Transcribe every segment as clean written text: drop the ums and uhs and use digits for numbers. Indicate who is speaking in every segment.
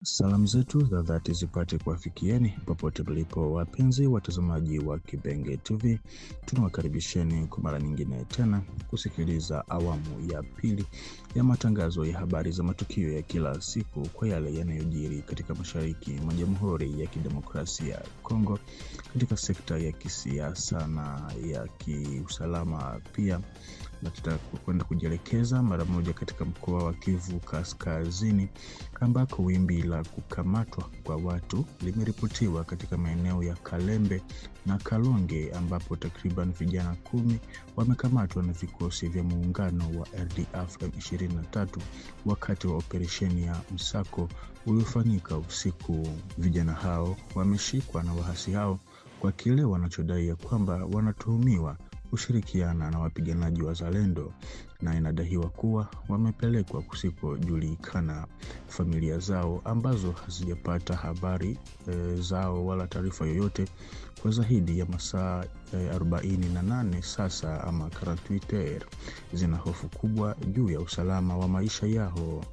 Speaker 1: Salamu zetu za dhati zipate kuwafikieni popote mlipo, wapenzi watazamaji wa Kibenge TV. Tunawakaribisheni kwa mara nyingine tena kusikiliza awamu ya pili ya matangazo ya habari za matukio ya kila siku kwa yale yanayojiri katika mashariki mwa Jamhuri ya Kidemokrasia ya Kongo, katika sekta ya kisiasa na ya kiusalama pia. Na tutakwenda kujielekeza mara moja katika mkoa wa Kivu Kaskazini, ambako wimbi la kukamatwa kwa watu limeripotiwa katika maeneo ya Kalembe na Kalonge, ambapo takriban vijana 10 wamekamatwa na vikosi vya muungano wa RDF M23 wakati wa operesheni ya msako uliofanyika usiku. Vijana hao wameshikwa na wahasi hao kwa kile wanachodai ya kwamba wanatuhumiwa kushirikiana na wapiganaji wa Zalendo, na inadaiwa kuwa wamepelekwa kusikojulikana. Familia zao ambazo hazijapata habari zao wala taarifa yoyote kwa zaidi ya masaa 48 sasa ama 48 zina hofu kubwa juu ya usalama wa maisha yao,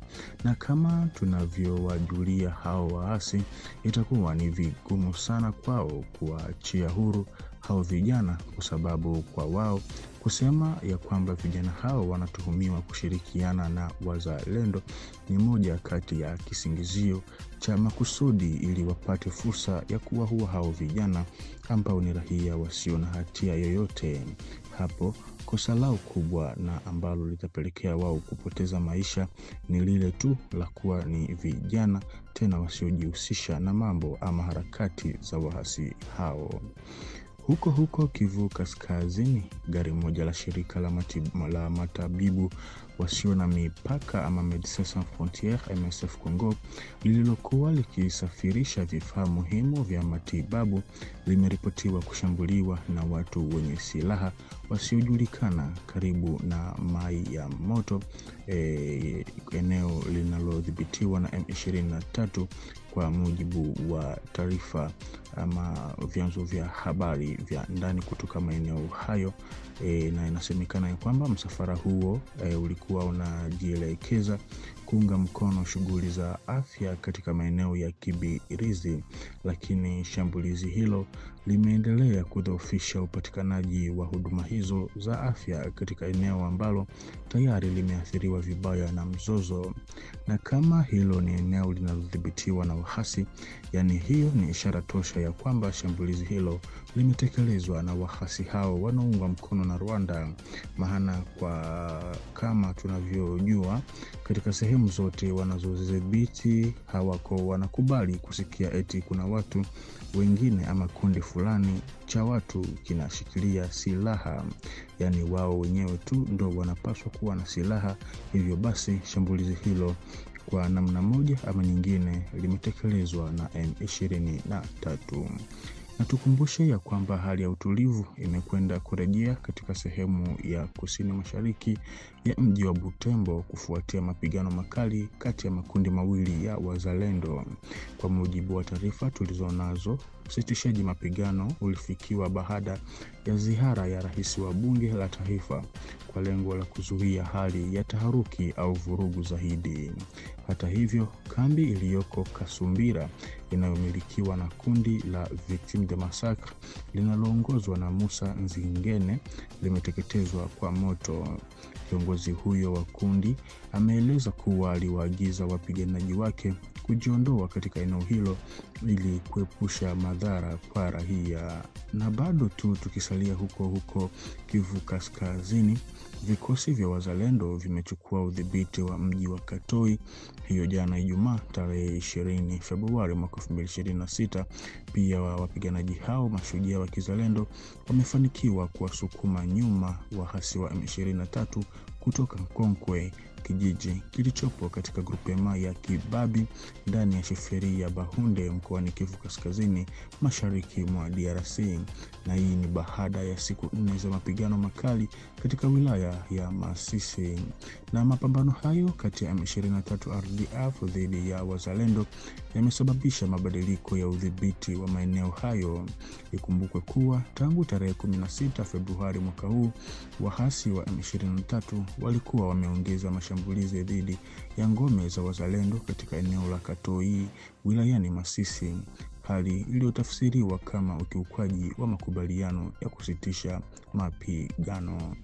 Speaker 1: na kama tunavyowajulia hao waasi, itakuwa ni vigumu sana kwao kuachia huru hao vijana, kwa sababu kwa wao kusema ya kwamba vijana hao wanatuhumiwa kushirikiana na wazalendo ni moja kati ya kisingizio cha makusudi ili wapate fursa ya kuwaua hao vijana ambao ni raia wasio na hatia yoyote. Hapo kosa lao kubwa na ambalo litapelekea wao kupoteza maisha ni lile tu la kuwa ni vijana, tena wasiojihusisha na mambo ama harakati za wahasi hao. Huko Kivu Kaskazini, gari moja la shirika la matabibu wasio na mipaka ama Médecins Sans Frontieres MSF Congo, lililokuwa likisafirisha vifaa muhimu vya matibabu limeripotiwa kushambuliwa na watu wenye silaha wasiojulikana karibu na Mai ya Moto, eneo linalodhibitiwa na M23, kwa mujibu wa taarifa ama vyanzo vya habari vya ndani kutoka maeneo hayo. Na inasemekana ya kwamba msafara huo ulikuwa unajielekeza kuunga mkono shughuli za afya katika maeneo ya Kibirizi, lakini shambulizi hilo limeendelea kudhoofisha upatikanaji wa huduma hizo za afya katika eneo ambalo tayari limeathiriwa vibaya na mzozo. Na kama hilo ni eneo linalodhibitiwa na wahasi, yani hiyo ni ishara tosha ya kwamba shambulizi hilo limetekelezwa na wahasi hao wanaoungwa mkono na Rwanda. Maana kwa kama tunavyojua, katika sehemu zote wanazodhibiti hawako wanakubali kusikia eti kuna watu wengine ama kundi fulani cha watu kinashikilia silaha, yani wao wenyewe tu ndo wanapaswa kuwa na silaha. Hivyo basi shambulizi hilo kwa namna moja ama nyingine limetekelezwa na M23. Na tukumbushe ya kwamba hali ya utulivu imekwenda kurejea katika sehemu ya kusini mashariki ya mji wa Butembo kufuatia mapigano makali kati ya makundi mawili ya wazalendo. Kwa mujibu wa taarifa tulizonazo, usitishaji mapigano ulifikiwa baada ya ziara ya rais wa bunge la taifa kwa lengo la kuzuia hali ya taharuki au vurugu zaidi. Hata hivyo, kambi iliyoko Kasumbira inayomilikiwa na kundi la Victimes de Massacre linaloongozwa na Musa Nzingene limeteketezwa kwa moto. Kiongozi huyo wa kundi ameeleza kuwa aliwaagiza wapiganaji wake kujiondoa katika eneo hilo ili kuepusha madhara kwa raia. Na bado tu tukisalia huko Kivu Kaskazini, vikosi vya wazalendo vimechukua udhibiti wa mji wa Katoi hiyo jana Ijumaa tarehe 20 Februari mwaka 2026. Pia wapiganaji hao mashujaa wa kizalendo wamefanikiwa kuwasukuma nyuma wahasi wa M23 kutoka Konkwe, kijiji kilichopo katika grupema ya Kibabi ndani ya sheferi ya Bahunde mkoani Kivu Kaskazini mashariki mwa DRC. Na hii ni baada ya siku 4 za mapigano makali katika wilaya ya Masisi. Na mapambano hayo kati ya M23 RDF dhidi ya wazalendo yamesababisha mabadiliko ya udhibiti wa maeneo hayo. Ikumbukwe kuwa tangu tarehe 16 Februari mwaka huu, wahasi wa M23 walikuwa wameongeza mashambulizi mashambulizi dhidi ya ngome za wazalendo katika eneo la Katoi wilayani Masisi, hali iliyotafsiriwa kama ukiukwaji wa makubaliano ya kusitisha mapigano.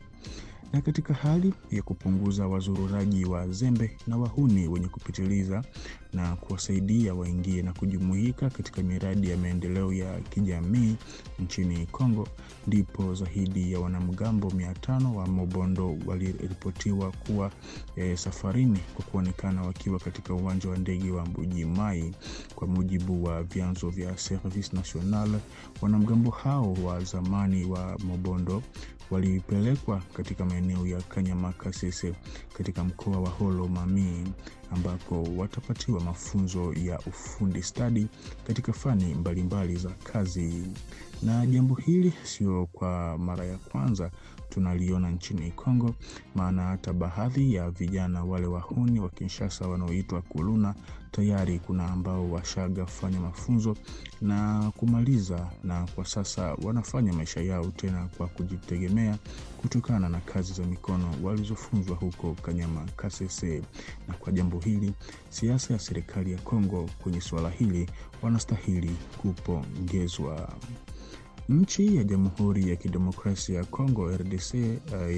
Speaker 1: Na katika hali ya kupunguza wazururaji wa zembe na wahuni wenye kupitiliza na kuwasaidia waingie na kujumuika katika miradi ya maendeleo ya kijamii nchini Kongo, ndipo zaidi ya wanamgambo 500 wa Mobondo waliripotiwa kuwa safarini kwa kuonekana wakiwa katika uwanja wa ndege wa Mbuji-Mayi. Kwa mujibu wa vyanzo vya Service National, wanamgambo hao wa zamani wa Mobondo walipelekwa katika maeneo ya Kanyama-Kasese katika mkoa wa Holo Mami, ambako watapatiwa mafunzo ya ufundi stadi katika fani mbalimbali za kazi. Na jambo hili sio kwa mara ya kwanza tunaliona nchini Kongo, maana hata baadhi ya vijana wale wahuni wa Kinshasa wanaoitwa Kuluna tayari kuna ambao washaga fanya mafunzo na kumaliza, na kwa sasa wanafanya maisha yao tena kwa kujitegemea kutokana na kazi za mikono walizofunzwa huko Kanyama-Kasese. Na kwa jambo hili, siasa ya serikali ya Kongo kwenye suala hili wanastahili kupongezwa. Nchi ya Jamhuri ya Kidemokrasia ya Kongo RDC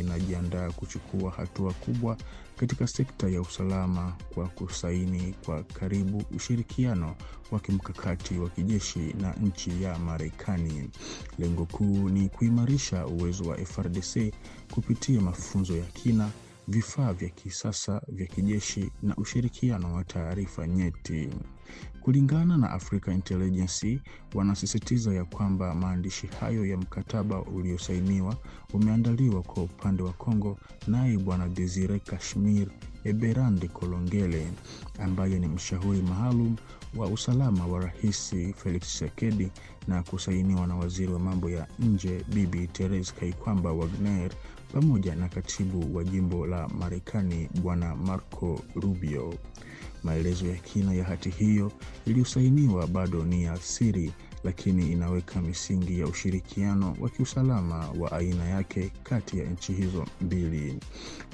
Speaker 1: inajiandaa kuchukua hatua kubwa katika sekta ya usalama kwa kusaini kwa karibu ushirikiano wa kimkakati wa kijeshi na nchi ya Marekani. Lengo kuu ni kuimarisha uwezo wa FARDC kupitia mafunzo ya kina, vifaa vya kisasa vya kijeshi na ushirikiano wa taarifa nyeti. Kulingana na Africa Intelligence, wanasisitiza ya kwamba maandishi hayo ya mkataba uliosainiwa umeandaliwa kwa upande wa Kongo naye Bwana Desire Kashmir Eberande Kolongele, ambaye ni mshauri maalum wa usalama wa Rais Felix Tshisekedi, na kusainiwa na waziri wa mambo ya nje Bibi Therese Kaikwamba Wagner pamoja na katibu wa jimbo la Marekani Bwana Marco Rubio. Maelezo ya kina ya hati hiyo iliyosainiwa bado ni ya siri, lakini inaweka misingi ya ushirikiano wa kiusalama wa aina yake kati ya nchi hizo mbili.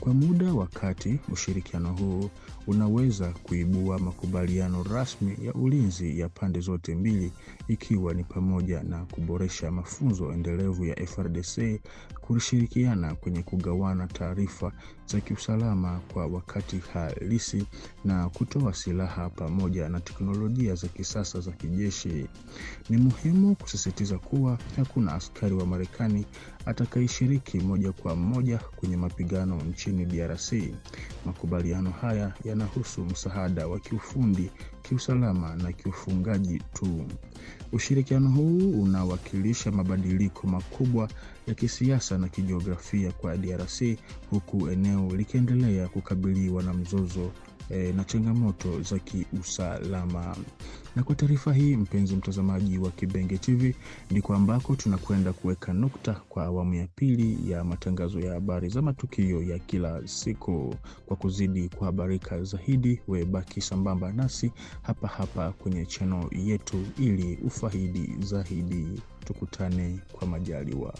Speaker 1: Kwa muda wa kati, ushirikiano huu unaweza kuibua makubaliano rasmi ya ulinzi ya pande zote mbili, ikiwa ni pamoja na kuboresha mafunzo endelevu ya FARDC, kushirikiana kwenye kugawana taarifa za kiusalama kwa wakati halisi na kutoa silaha pamoja na teknolojia za kisasa za kijeshi. Ni muhimu kusisitiza kuwa hakuna askari wa Marekani atakayeshiriki moja kwa moja kwenye mapigano nchini DRC. Makubaliano haya yanahusu msaada wa kiufundi, kiusalama na kiufungaji tu. Ushirikiano huu unawakilisha mabadiliko makubwa ya kisiasa na kijiografia kwa DRC, huku eneo likiendelea kukabiliwa na mzozo na changamoto za kiusalama. Na kwa taarifa hii, mpenzi mtazamaji wa Kibenge TV, ndiko ambako tunakwenda kuweka nukta kwa awamu ya pili ya matangazo ya habari za matukio ya kila siku. Kwa kuzidi kuhabarika zaidi, baki sambamba nasi hapa kwenye channel yetu ili ufaidi zaidi. Tukutane kwa majaliwa.